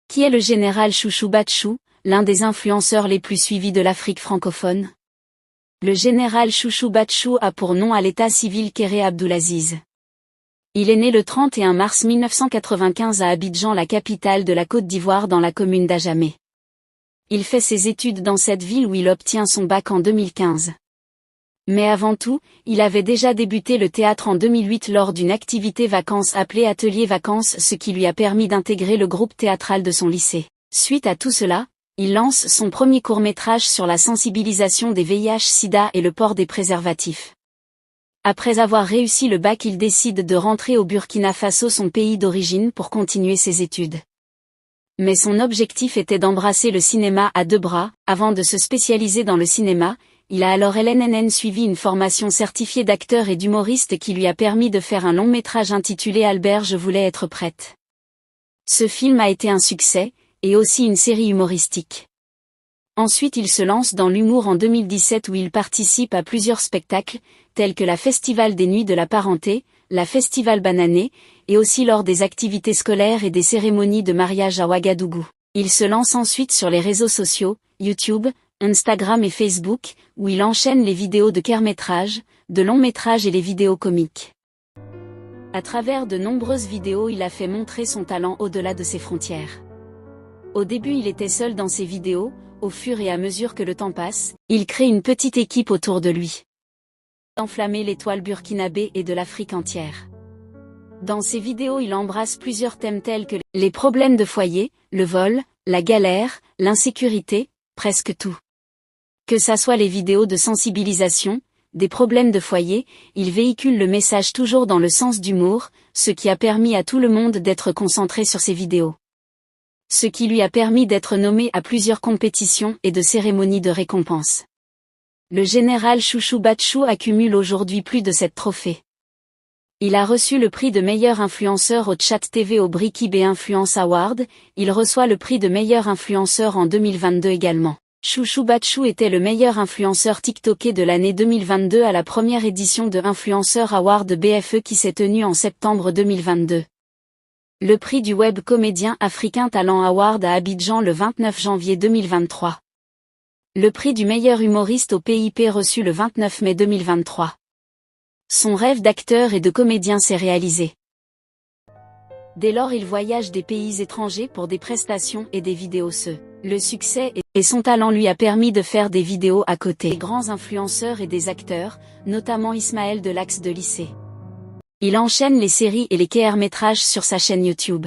Qui est le général Chouchou Batchou, l'un des influenceurs les plus suivis de l'Afrique francophone? Le général Chouchou Batchou a pour nom à l'état civil Kéré Abdoulaziz. Il est né le 31 mars 1995 à Abidjan, la capitale de la Côte d'Ivoire, dans la commune d'Adjamé. Il fait ses études dans cette ville où il obtient son bac en 2015. Mais avant tout, il avait déjà débuté le théâtre en 2008 lors d'une activité vacances appelée Atelier Vacances, ce qui lui a permis d'intégrer le groupe théâtral de son lycée. Suite à tout cela, il lance son premier court-métrage sur la sensibilisation des VIH/SIDA et le port des préservatifs. Après avoir réussi le bac, il décide de rentrer au Burkina Faso, son pays d'origine, pour continuer ses études. Mais son objectif était d'embrasser le cinéma à deux bras. Avant de se spécialiser dans le cinéma, il a alors suivi une formation certifiée d'acteur et d'humoriste qui lui a permis de faire un long métrage intitulé Albert, je voulais être prête. Ce film a été un succès, et aussi une série humoristique. Ensuite il se lance dans l'humour en 2017 où il participe à plusieurs spectacles, tels que la Festival des Nuits de la Parenté, la Festival Banané, et aussi lors des activités scolaires et des cérémonies de mariage à Ouagadougou. Il se lance ensuite sur les réseaux sociaux, YouTube, Instagram et Facebook, où il enchaîne les vidéos de courts-métrages, de longs-métrages et les vidéos comiques. À travers de nombreuses vidéos, il a fait montrer son talent au-delà de ses frontières. Au début, il était seul dans ses vidéos. Au fur et à mesure que le temps passe, il crée une petite équipe autour de lui. Enflammer l'étoile burkinabé et de l'Afrique entière. Dans ses vidéos, il embrasse plusieurs thèmes tels que les problèmes de foyer, le vol, la galère, l'insécurité, presque tout. Que ça soit les vidéos de sensibilisation, des problèmes de foyer, il véhicule le message toujours dans le sens d'humour, ce qui a permis à tout le monde d'être concentré sur ses vidéos. Ce qui lui a permis d'être nommé à plusieurs compétitions et de cérémonies de récompense. Le général Chouchou Batchou accumule aujourd'hui plus de 7 trophées. Il a reçu le prix de meilleur influenceur au Chat TV au Brikib Influence Award, il reçoit le prix de meilleur influenceur en 2022 également. Chouchou Batchou était le meilleur influenceur TikToké de l'année 2022 à la première édition de Influencer Award BFE qui s'est tenue en septembre 2022. Le prix du Web Comédien Africain Talent Award à Abidjan le 29 janvier 2023. Le prix du meilleur humoriste au PIP reçu le 29 mai 2023. Son rêve d'acteur et de comédien s'est réalisé. Dès lors il voyage des pays étrangers pour des prestations et des vidéos. Le succès et son talent lui a permis de faire des vidéos à côté des grands influenceurs et des acteurs, notamment Ismaël Deluxe de lycée. Il enchaîne les séries et les courts-métrages sur sa chaîne YouTube.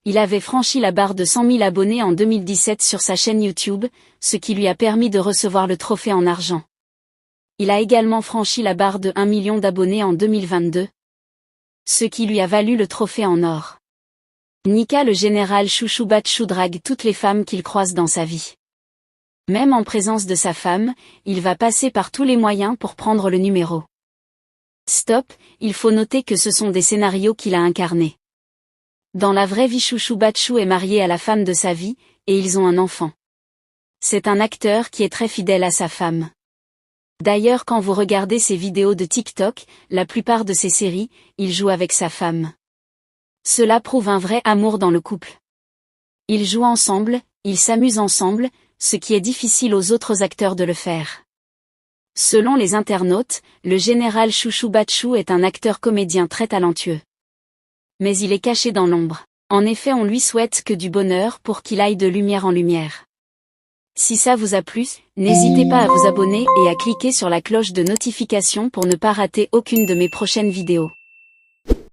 Il avait franchi la barre de 100 000 abonnés en 2017 sur sa chaîne YouTube, ce qui lui a permis de recevoir le trophée en argent. Il a également franchi la barre de 1 million d'abonnés en 2022, ce qui lui a valu le trophée en or. Nika, le général Chouchou Batchou, drague toutes les femmes qu'il croise dans sa vie. Même en présence de sa femme, il va passer par tous les moyens pour prendre le numéro. Stop, il faut noter que ce sont des scénarios qu'il a incarnés. Dans la vraie vie, Chouchou Batchou est marié à la femme de sa vie, et ils ont un enfant. C'est un acteur qui est très fidèle à sa femme. D'ailleurs, quand vous regardez ses vidéos de TikTok, la plupart de ses séries, il joue avec sa femme. Cela prouve un vrai amour dans le couple. Ils jouent ensemble, ils s'amusent ensemble, ce qui est difficile aux autres acteurs de le faire. Selon les internautes, le général Chouchou Batchou est un acteur-comédien très talentueux. Mais il est caché dans l'ombre. En effet, on lui souhaite que du bonheur pour qu'il aille de lumière en lumière. Si ça vous a plu, n'hésitez pas à vous abonner et à cliquer sur la cloche de notification pour ne pas rater aucune de mes prochaines vidéos.